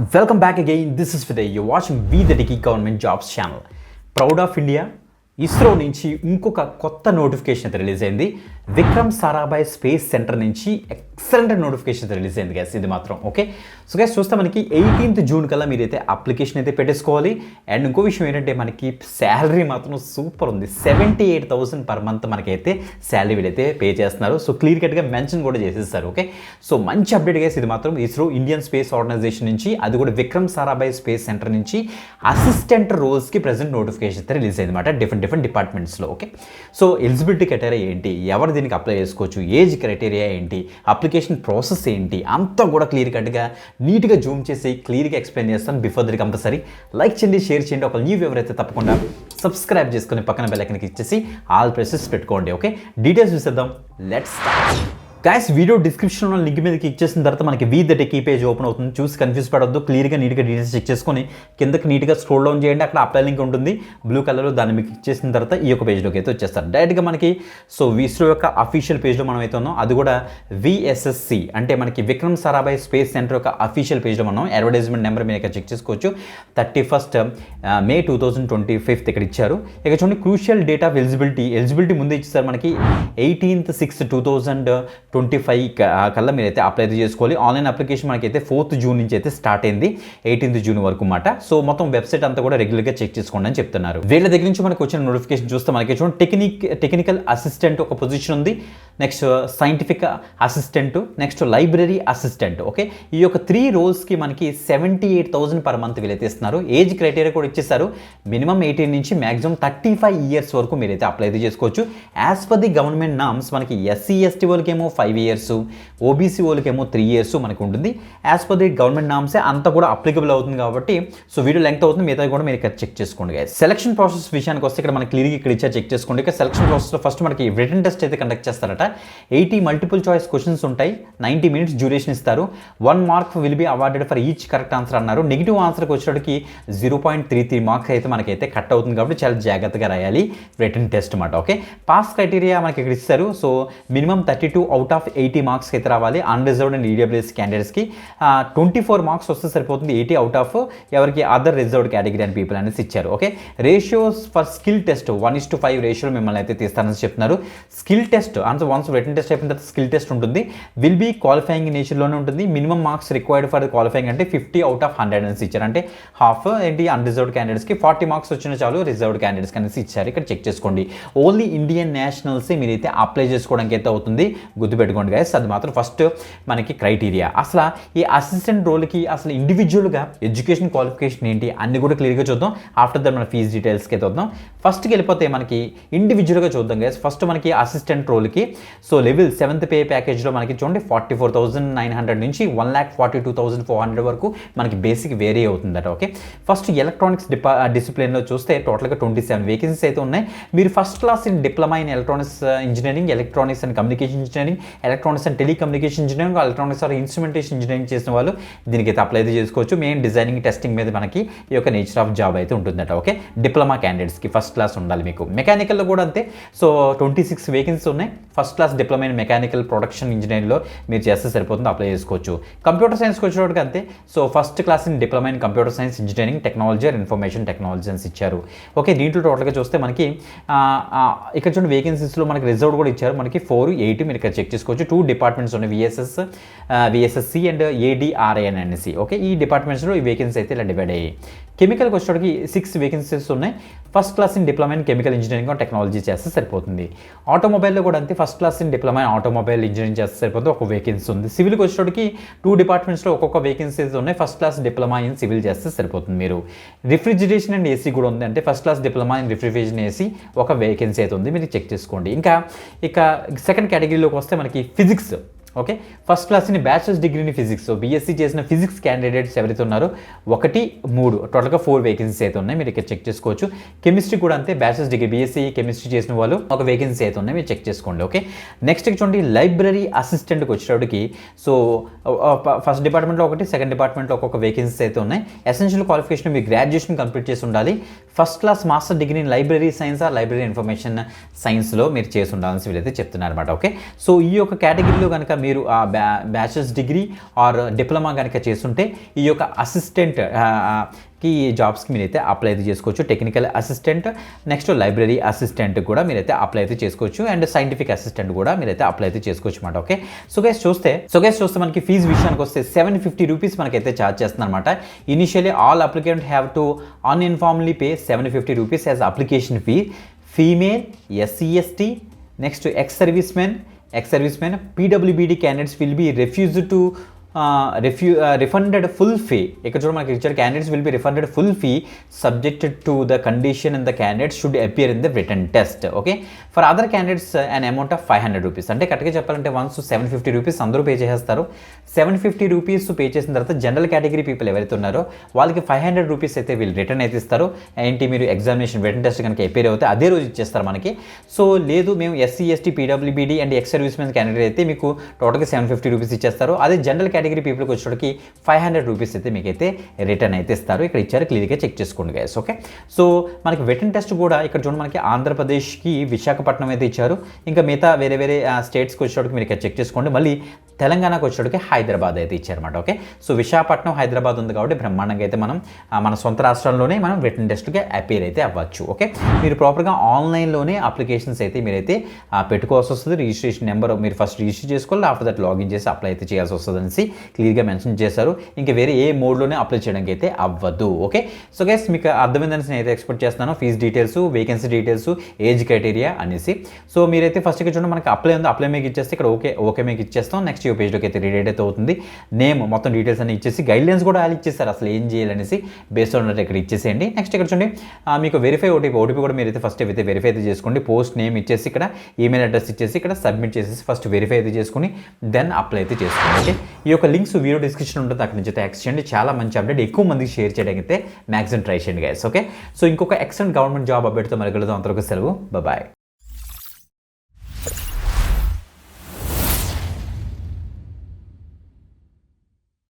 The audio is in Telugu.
Welcome back again. This is Vidya. You're watching We the Techie Government Jobs channel. Proud of India. ISRO నుంచి ఇంకొక కొత్త నోటిఫికేషన్ అయితే రిలీజ్ అయింది. విక్రమ్ సారాభాయ్ స్పేస్ సెంటర్ నుంచి ఎక్సలెంట్ నోటిఫికేషన్ అయితే రిలీజ్ అయింది గైస్. ఇది మాత్రం ఓకే. సో గైస్ చూస్తే మనకి 18th జూన్ కల్లా మీరైతే అప్లికేషన్ అయితే పెట్టేసుకోవాలి. అండ్ ఇంకో విషయం ఏంటంటే మనకి శాలరీ మాత్రం సూపర్ ఉంది. 78,000 పర్ మంత్ మనకైతే శాలరీ వీళ్ళైతే పే చేస్తున్నారు. సో క్లియర్ కట్గా మెన్షన్ కూడా చేసేస్తారు. ఓకే, సో మంచి అప్డేట్ గైస్. ఇది మాత్రం ఇస్రో ఇండియన్ స్పేస్ ఆర్గనైజేషన్ నుంచి, అది కూడా విక్రమ్ సారాభాయ్ స్పేస్ సెంటర్ నుంచి అసిస్టెంట్ రోల్స్కి ప్రెసెంట్ నోటిఫికేషన్ అయితే రిలీజ్ అయింది అనమాట. డిఫరెంట్ డిపార్ట్మెంట్స్లో. ఓకే, సో ఎలిజిబిలిటీ క్రైటీరియా ఏంటి, ఎవరు దీనికి అప్లై చేసుకోవచ్చు, ఏజ్ క్రైటీరియా ఏంటి, అప్లికేషన్ ప్రాసెస్ ఏంటి, అంతా కూడా క్లియర్ కట్గా నీట్గా జూమ్ చేసి క్లియర్గా ఎక్స్ప్లెయిన్ చేస్తాను. బిఫోర్ దట్ కంపల్సరీ లైక్ చేయండి, షేర్ చేయండి. ఒక న్యూ వ్యూవర్ అయితే తప్పకుండా సబ్స్క్రైబ్ చేసుకుని పక్కన బెల్ ఐకాన్ ఇచ్చేసి ఆల్ ప్రెసెస్ పెట్టుకోండి. ఓకే, డీటెయిల్స్ చూసేద్దాం. Let's start. గైస్, వీడియో డిస్క్రిప్షన్లో లింక్ మీద క్లిక్ చేసిన తర్వాత మనకి we the techie page open అవుతుంది. చూసి కన్ఫ్యూజ్ పడవద్దు, క్లియర్గా నీట్గా డీటెయిల్స్ చెక్ చేసుకొని కిందకి నీట్గా స్క్రోల్ డౌన్ చేయండి. అక్కడ అప్లై లింక్ ఉంటుంది బ్లూ కలర్లో, దాన్ని మీకు క్లిక్ చేసిన తర్వాత ఈ యొక్క పేజ్లోకి అయితే వచ్చేస్తారు డైరెక్ట్గా మనకి. సో ఇస్రో యొక్క అఫీషియల్ పేజ్లో మనం అయితే ఉన్నాం, అది కూడా విఎస్ఎస్సి అంటే మనకి విక్రమ్ సారాభాయ్ స్పేస్ సెంటర్ యొక్క అఫీషియల్ పేజ్లో మనం. అడ్వర్టైజ్మెంట్ నెంబర్ మీరు ఇక్కడ చెక్ చేసుకోవచ్చు. 31st May 2025 ఇక్కడ ఇచ్చారు. ఇక చూడండి, క్రూషియల్ డేట్ ఆఫ్ ఎలిజిబిలిటీ ముందే ఇచ్చారు మనకి. 18th 6 2025 కల్లా మీరైతే అప్లై చేసుకోవాలి. ఆన్లైన్ అప్లికేషన్ మనకైతే 4th జూన్ నుంచి అయితే స్టార్ట్ అయింది, 18th జూన్ వరకు అన్నమాట. సో మొత్తం వెబ్సైట్ అంతా కూడా రెగ్యులర్గా చెక్ చేసుకోండి అని చెప్తున్నారు. వీళ్ళ దగ్గర నుంచి మనకు వచ్చిన నోటిఫికేషన్ చూస్తే మనకి చూడండి, టెక్నికల్ అసిస్టెంట్ ఒక పొజిషన్ ఉంది, next scientific assistant, next library assistant. Okay, ఈ యొక్క 3 రోల్స్కి మనకి 78,000 పర్ మంత్ వీళ్ళైతే ఇస్తున్నారు. ఏజ్ క్రైటీరియా కూడా ఇచ్చేస్తారు. మినిమం 18 నుంచి మ్యాక్సిమం 35 ఇయర్స్ వరకు మీరైతే అప్లై చేసుకోవచ్చు. As per the government norms మనకి ఎస్సీ ఎస్టీ వాళ్ళకేమో 5 years, ఓబీసీ వాళ్ళకేమో 3 years మనకు ఉంటుంది. యాజ్ పర్ ది గవర్నమెంట్ నామ్సే అంతా కూడా అప్లికబుల్ అవుతుంది కాబట్టి సో వీడియో లెంగ్త్ అవుతుంది, మిగతా కూడా మీరు ఇక్కడ చెక్ చేసుకోండి గైస్. సెలక్షన్ ప్రాసెస్ విషయానికి వస్తే ఇక్కడ మనకి క్లియర్గా ఇక్కడ ఇచ్చా చెక్ చేసుకోండి. ఇక్కడ సెలక్షన్ ప్రాసెస్లో ఫస్ట్ మనకి రిటన్ టెస్ట్ అయితే కండక్ట్ చేస్తారట. 80 మల్టిపుల్ చాయిస్ క్వశ్చన్స్ ఉంటాయి, 90 minutes డ్యూరేషన్ ఇస్తారు. 1 mark will be awarded for each correct answer అన్నారు. నెగిటివ్ ఆన్సర్కి వచ్చేటికి 0.33 మార్క్స్ అయితే మనకైతే కట్ అవుతుంది కాబట్టి చాలా జాగ్రత్తగా రాయాలి రిటన్ టెస్ట్ అన్నమాట. ఓకే, పాస్ క్రైటీరియా మనకి ఇక్కడ ఇస్తారు. సో మినిమం 32 out of 80 మార్క్స్కి అయితే రావాలి. అన్రిజర్వ్డ్ అండ్ ఈడబ్ల్యూఎస్ క్యాండిడేట్స్కి 24 మార్క్స్ వస్తే సరిపోతుంది. 80 out of ఎవరికి other reserved category and people అనేసి ఇచ్చారు. Okay, ratios for skill test 1:5 రేషియోలో మిమ్మల్ని అయితే తీస్తారని చెప్తున్నారు. స్కిల్ టెస్ట్ అంటే వన్స్ రిటన్ టెస్ట్ అయిపోయిన తర్వాత స్కిల్ టెస్ట్ ఉంటుంది. విల్ బీ క్వాలిఫైయింగ్ నేచర్లోనే ఉంటుంది. Minimum marks required for qualifying అంటే 50 out of 100 అనేసి ఇచ్చారు. అంటే హాఫ్ ఏంటి అన్రిజర్వ్డ్ క్యాండిడేట్స్కి 40 మార్క్స్ వచ్చిన చాలు, రిజర్వ్డ్ క్యాండిడేట్స్కి అనేసి ఇచ్చారు. ఇక్కడ చెక్ చేసుకోండి. ఓన్లీ ఇండియన్ నేషనల్సే మీరైతే అప్లై చేసుకోవడానికి అయితే అవుతుంది, గుర్తుపెట్టుకోండి గైస్. అది మాత్రం ఫస్ట్ మనకి క్రైటీరియా. అసలు ఈ అసిస్టెంట్ రోల్కి అసలు ఇండివిజువల్గా ఎడ్యుకేషన్ క్వాలిఫికేషన్ ఏంటి అన్ని కూడా క్లియర్గా చూద్దాం. ఆఫ్టర్ దట్ మన ఫీజ్ డీటెయిల్స్కి అయితే వద్దాం. ఫస్ట్కి వెళ్ళిపోతే మనకి ఇండివిజువల్గా చూద్దాం గైస్. ఫస్ట్ మనకి అసిస్టెంట్ రోల్కి సో లెవెల్ 7th పే ప్యాకేజ్లో మనకి చూడండి 44,900 నుంచి 1,42,400 వరకు మనకి బేసిక్ వేరీ అవుతుందట. ఓకే, ఫస్ట్ ఎలక్ట్రానిక్స్ డిసిప్లిన్లో చూస్తే టోటల్గా 27 వేకెన్సీస్ అయితే ఉన్నాయి. మీరు first class in diploma in electronics engineering, electronics and communication engineering, electronics and telecommunication engineering, electronics or instrumentation engineering చేసిన వాళ్ళు దీనికైతే అప్లై అయితే చేసుకోవచ్చు. మెయిన్ డిజైనింగ్ టెస్టింగ్ మీద మనకి ఈ యొక్క నేచర్ ఆఫ్ జాబ్ అయితే ఉంటుందట. ఓకే, డిప్లొమా క్యాండిడేట్స్కి ఫస్ట్ క్లాస్ ఉండాలి మీకు. మెకానికల్లో కూడా అంతే. సో 26 వేకెన్సీస్ ఉన్నాయి. First class diploma in mechanical production ఇంజనీరింగ్లో మీరు చేస్తే సరిపోతుంది, అప్లై చేసుకోవచ్చు. కంప్యూటర్ సైన్స్కి వచ్చేటప్పటికి అంతే. So first class in diploma in computer science engineering, technology or information technology అని ఇచ్చారు. ఓకే, దీంట్లో టోటల్గా చూస్తే మనకి ఇక్కడ చూడండి వేకెన్సీస్లో మనకి రిజర్వ్ కూడా ఇచ్చారు. మనకి 4, 8 మీరు ఇక్కడ చెక్ చేసుకోవచ్చు. 2 డిపార్ట్మెంట్స్ ఉన్నాయి, విఎస్ఎస్సి అండ్ ఏడిఆర్ఐఎన్ అనేసి. ఓకే, ఈ డిపార్ట్మెంట్స్లో ఈ వేకెన్సీ అయితే ఇలా డివైడ్ అయ్యాయి. కెమికల్కి వచ్చేటప్పటికి 6 వేకెన్సీస్ ఉన్నాయి. First class in diploma in chemical engineering technology చేస్తే సరిపోతుంది. ఆటోమొబైల్లో కూడా అంతే. First class in diploma in automobile engineering చేస్తే సరిపోతుంది, ఒక వేకెన్సీ ఉంది. సివిల్కి వచ్చేటప్పటికి 2 డిపార్ట్మెంట్స్లో ఒక్కొక్క వేకెన్సీస్ ఉన్నాయి. First class diploma in civil చేస్తే సరిపోతుంది. మీరు రిఫ్రిజిరేషన్ అండ్ ఏసీ కూడా ఉంది. అంటే first class diploma in refrigeration AC ఒక వేకెన్సీ అయితే ఉంది, మీరు చెక్ చేసుకోండి. ఇక సెకండ్ కేటగిరీలోకి వస్తే మనకి physics. Okay, first class in bachelors డిగ్రీని ఫిజిక్స్, సో బీఎస్సీ చేసిన ఫిజిక్స్ క్యాండిడేట్స్ ఎవరైతే ఉన్నారో 1, 3 టోటల్గా 4 వేకెన్సీస్ అయితే ఉన్నాయి, మీరు ఇక్కడ చెక్ చేసుకోవచ్చు. కెమిస్ట్రీ కూడా అంతే. బ్యాచిలర్స్ డిగ్రీ బీఎస్సీ కెమిస్ట్రీ చేసిన వాళ్ళు ఒక వేకెన్సీ అయితే ఉన్నాయి, మీరు చెక్ చేసుకోండి. ఓకే, నెక్స్ట్ చూడండి లైబ్రరీ అసిస్టెంట్కి వచ్చేటప్పటికి సో ఫస్ట్ డిపార్ట్మెంట్లో ఒకటి, సెకండ్ డిపార్ట్మెంట్లో ఒక్కొక్క వేకెన్సీస్ అయితే ఉన్నాయి. ఎసెన్షియల్ క్వాలిఫికేషన్ మీరు గ్రాడ్యుయేషన్ కంప్లీట్ చేసి ఉండాలి. First class master degree in library science or library information సైన్స్లో మీరు చేసి ఉండాలని వీళ్ళైతే చెప్తున్నారు అనమాట. ఓకే, సో ఈ యొక్క కేటగిరీలో కనుక మీరు ఆ బ్యాచిలర్స్ డిగ్రీ ఆర్ డిప్లొమా కనుక చేస్తుంటే ఈ యొక్క అసిస్టెంట్ కి జాబ్స్కి మీరైతే అప్లై అయితే చేసుకోవచ్చు. Technical assistant, next library assistant కూడా మీరైతే అప్లై అయితే చేసుకోవచ్చు. అండ్ సైంటిఫిక్ అసిస్టెంట్ కూడా మీరైతే అప్లై అయితే చేసుకోవచ్చు అనమాట. ఓకే, సో గైస్ చూస్తే మనకి ఫీజు విషయానికి వస్తే 750 రూపీస్ మనకైతే ఛార్జ్ చేస్తుంది అనమాట. Initially all applicant have to uniformly pay 750 rupees as application fee. Female, SC/ST, next ex service men, PWBD candidates will be refused to refunded full fee. ఇక్కడ చూడ మనకి ఇచ్చారు candidates will be refunded full fee subjected to the condition and the candidates should appear in the written test. Okay, for other candidates an amount of 500 rupees. అంటే కరెక్ట్గా చెప్పాలంటే వన్స్ 750 రూపీస్ అందరూ పే చేసేస్తారు. 750 రూపీస్ పే చేసిన తర్వాత జనరల్ కేటగిరీ పీపుల్ ఎవరైతే ఉన్నారో వాళ్ళకి 500 రూపీస్ అయితే వీళ్ళు రిటర్న్ అయితే ఇస్తారు. ఏంటి, మీరు ఎగ్జామినేషన్ రిటర్న్ టెస్ట్ కనుక అపేర్ అవుతే అదే రోజు ఇచ్చేస్తారు మనకి. సో లేదు మేము SC/ST, PWBD and X service men candidate అయితే మీకు టోటల్గా 750 రూపీస్ ఇచ్చేస్తారు. అదే జనరల్ కేటగిరీ పీపుల్కి వచ్చేటికి 500 రూపీస్ అయితే మీకైతే రిటర్న్ అయితే ఇస్తారు. ఇక్కడ ఇచ్చారు, క్లియర్గా చెక్ చేసుకోండి గైస్. ఓకే, సో మనకి రిటర్న్ టెస్ట్ కూడా ఇక్కడ చూడండి మనకి ఆంధ్రప్రదేశ్కి విశాఖపట్నం అయితే ఇచ్చారు. ఇంకా మిగతా వేరే స్టేట్స్కి వచ్చేటికి మీరు ఇక్కడ చెక్ చేసుకోండి. మళ్ళీ తెలంగాణకు వచ్చేటికి హైదరాబాద్ అయితే ఇచ్చారన్నమాట. ఓకే, సో విశాఖపట్నం, హైదరాబాద్ ఉంది కాబట్టి బ్రహ్మాండంగా అయితే మనం మన సొంత రాష్ట్రంలోనే మనం రిటర్న్ టెస్ట్కి అపేర్ అయితే అవ్వచ్చు. ఓకే, మీరు ప్రాపర్గా ఆన్లైన్లోనే అప్లికేషన్స్ అయితే మీరైతే పెట్టుకోవాల్సి వస్తుంది. రిజిస్ట్రేషన్ నెంబర్ మీరు ఫస్ట్ రిజిస్టర్ చేసుకోవాలి, ఆఫ్టర్ దట్ లాగిన్ చేసి అప్లై అయితే చేయాల్సి వస్తుంది అనేసి క్లియర్గా మెన్షన్ చేశారు. ఇంకా వేరే ఏ మోడ్లోనే అప్లై చేయడానికి అయితే అవ్వదు. ఓకే, సో గైస్ మీకు అర్థమైందని నేను అయితే ఎక్స్పెక్ట్ చేస్తున్నాను. Fees details, vacancy details, age criteria అనేసి. సో మీరైతే ఫస్ట్ ఇక్కడ చూడండి మనకి అప్లై ఉంది, అప్లై మీకు ఇచ్చేస్తే ఇక్కడ ఓకే మీకు ఇచ్చేస్తాం. నెక్స్ట్ ఈ పేజ్లోకి అయితే రీడేట్ అయితే అవుతుంది. నేమ్ మొత్తం డీటెయిల్స్ అన్ని ఇచ్చేసి గైడ్లైన్స్ కూడా వాళ్ళు ఇచ్చేస్తారు అసలు ఏం చేయాలనేసి బేస్డ్ ఉన్నట్టు ఇక్కడ ఇచ్చేసేయండి. నెక్స్ట్ ఇక్కడ చూడండి మీకు వెరిఫై ఓటీపీ కూడా మీరు అయితే ఫస్ట్ అయితే వెరిఫై అయితే చేసుకోండి. పోస్ట్ నేమ్ ఇచ్చేసి ఇక్కడ ఈమెయిల్ అడ్రస్ ఇచ్చేసి ఇక్కడ సబ్మిట్ చేసేసి ఫస్ట్ వెరిఫై అయితే చేసుకుని దెన్ అప్లై అయితే చేసుకోండి. ఓకే, ఈ యొక్క లింక్స్ వీడియో డిస్క్రిప్షన్ ఉంటుంది, అక్కడ నుంచి అయితే యాక్సెస్ చేయండి. చాలా మంచి అప్డేట్, ఎక్కువ మందికి షేర్ చేయడానికి అయితే మ్యాక్సిమం ట్రై చేయండి గైస్. ఓకే, సో ఇంకొక ఎక్సలెంట్ గవర్నమెంట్ జాబ్ అప్డేట్తో మరి కలుద్దాం. అంతవరకు సెలవు, బాయ్.